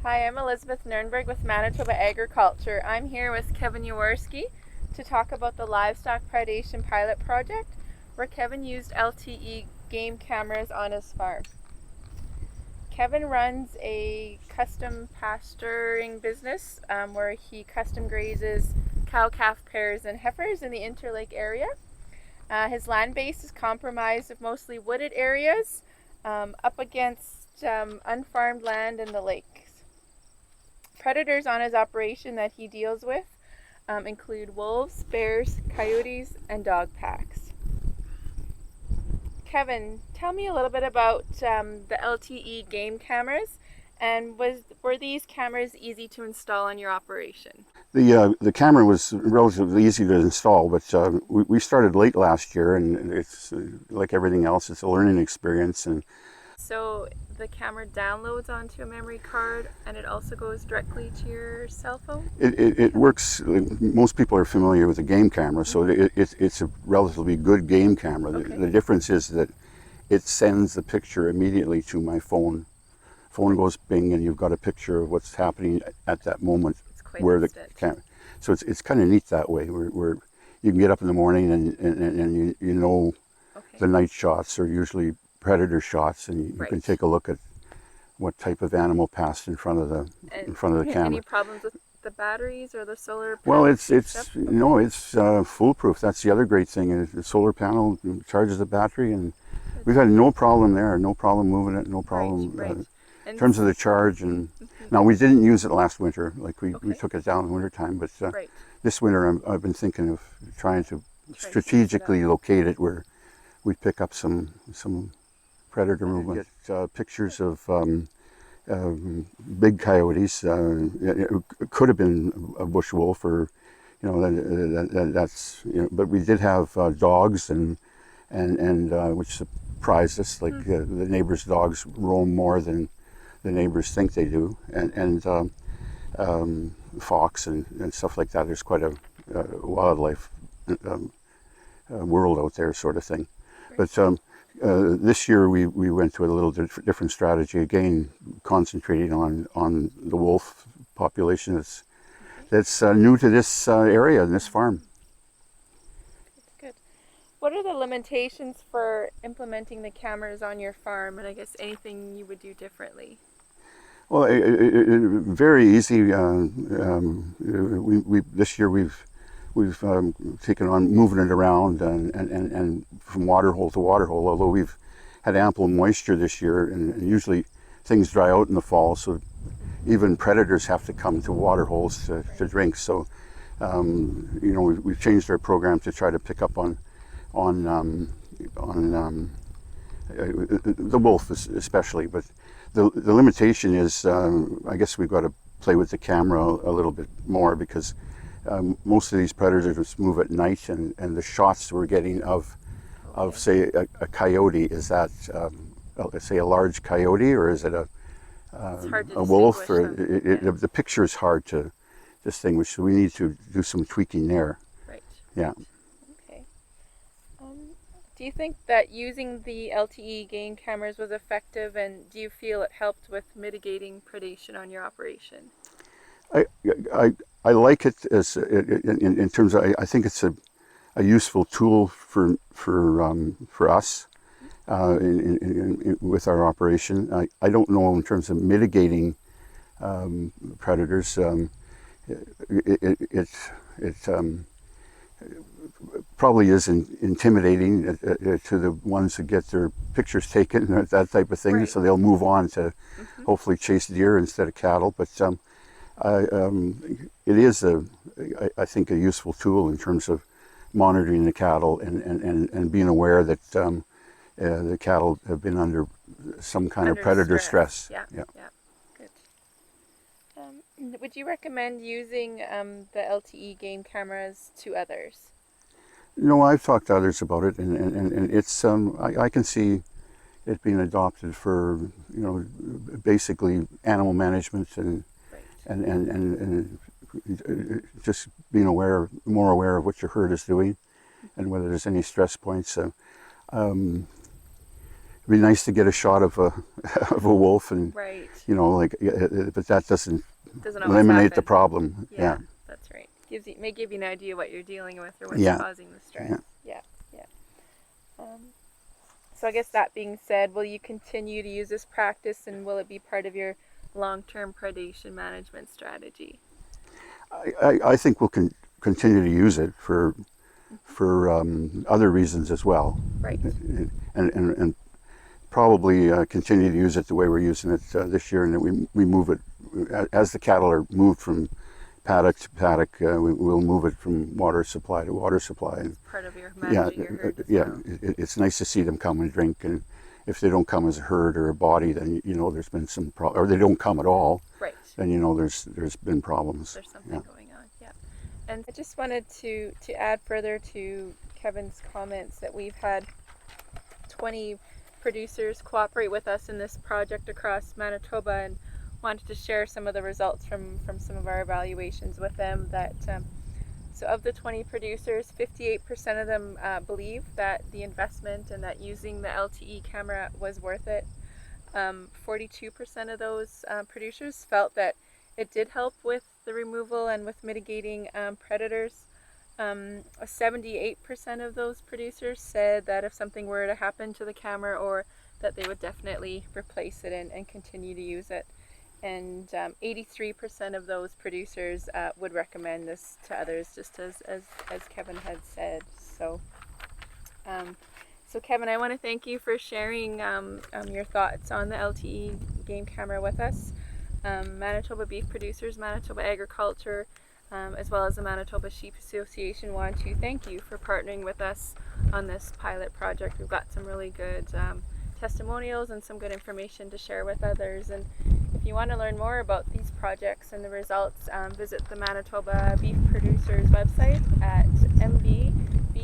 Hi, I'm Elizabeth Nurnberg with Manitoba Agriculture. I'm here with Kevin Jaworski to talk about the Livestock Predation pilot project where Kevin used LTE game cameras on his farm. Kevin runs a custom pasturing business where he custom grazes cow-calf pairs and heifers in the Interlake area. His land base is comprised of mostly wooded areas up against unfarmed land in the lakes. Predators on his operation that he deals with include wolves, bears, coyotes, and dog packs. Kevin, tell me a little bit about the LTE game cameras, and were these cameras easy to install on your operation? The camera was relatively easy to install, but we started late last year, and it's like everything else, it's a learning experience. And So the camera downloads onto a memory card, and it also goes directly to your cell phone, it Kevin? works. Most people are familiar with a game camera, so Mm-hmm. it's a relatively good game camera. Okay. The difference is that it sends the picture immediately to my phone. Phone Right. goes bing, and you've got a picture of what's happening at that moment. It's quite Where the instant. camera, so it's kind of neat that way. Where you can get up in the morning and you know Okay. the night shots are usually predator shots, and you can Right. take a look at what type of animal passed And in front of the any camera. problems with the batteries or the solar Well, panel keeps up? Okay. it's foolproof. That's the other great thing. Is the solar panel charges the battery, and Good. we've had no problem there. No problem moving it. No Right, problem right. in And terms of the charge. And mhm. now we didn't use it last winter. Like we Okay. took it down in winter time, but Right. this winter I've been thinking of trying to Try to spruce it up. strategically locate it where we pick up some predator movement. Get pictures of big coyotes. It could have been a bush wolf, or that's But we did have dogs, and which surprised us. Like the neighbors' dogs roam more than the neighbors think they do, and fox and stuff like that. There's quite a wildlife um, world out there, sort of thing. Right. But this year we went to a little different strategy again, concentrating on the wolf population Okay. that's new to this area and this farm. Good. What are the limitations for implementing the cameras on your farm, and I guess anything you would do differently? Well, very easy. We this year we've taken on moving it around and from water hole to water hole. Although we've had ample moisture this year, and usually things dry out in the fall, so even predators have to come to water holes to Right. drink. So we've changed our program to try to pick up on on the wolf especially, but the limitation is, I guess we've got to play with the camera a little bit more, because most of these predators move at night, and the shots we're getting of Okay. say a coyote, is that say a large coyote, or is it It's hard to a wolf? distinguish Or them. Yeah. the picture is hard to distinguish, so we need to do some tweaking there. Right. Yeah. Okay. Do you think that using the LTE game cameras was effective, and do you feel it helped with mitigating predation on your operation? I, I, I like it as in terms of, I think it's a useful tool for us with our operation. I don't know in terms of mitigating predators. It probably is intimidating to the ones who get their pictures taken, that type of thing. Right. So they'll move on to Mm-hmm. hopefully chase deer instead of cattle. But it is I think, a useful tool in terms of monitoring the cattle, and being aware that the cattle have been under some kind of Under predator stress. stress. Yeah. Yeah. Yeah. Good. Would you recommend using the LTE game cameras to others? I've talked to others about it, and it's I can see it being adopted for basically animal management, and Right. and and and, just being more aware of what your herd is doing, and Mm-hmm. whether there's any stress points. Um, be nice to get a shot of a of a wolf, and Right. but that doesn't Doesn't always eliminate the happen. problem. Yeah, that's right. May give you an idea what you're dealing with or what's Yeah. causing the stress. Yeah. Yeah, yeah. So I guess that being said, will you continue to use this practice, and will it be part of your long-term predation management strategy? I think we'll continue to use it for other reasons as well, Right. and probably continue to use it the way we're using it this year, and that we move it as the cattle are moved from paddock to paddock. We'll move it from water supply to water supply. And Part of your managing your herd as well. It's nice to see them come and drink, and if they don't come as a herd or a body, then there's been some problem, or they don't come at all. Right. Then there's been problems. There's something going on. Yeah. And I just wanted to add further to Kevin's comments that we've had 20 producers cooperate with us in this project across Manitoba, and wanted to share some of the results from some of our evaluations with them. That so of the 20 producers, 58% of them believe that the investment and that using the LTE camera was worth it. 42% of those producers felt that it did help with the removal and with mitigating predators. 78% of those producers said that if something were to happen to the camera, or that they would definitely replace it and continue to use it. And 83% of those producers would recommend this to others, just as Kevin had said. So Kevin, I want to thank you for sharing your thoughts on the LTE game camera with us. Manitoba Beef Producers, Manitoba Agriculture, as well as the Manitoba Sheep Association want to thank you for partnering with us on this pilot project. We've got some really good testimonials and some good information to share with others. And if you want to learn more about these projects and the results, visit the Manitoba Beef Producers website at mbbeef.ca.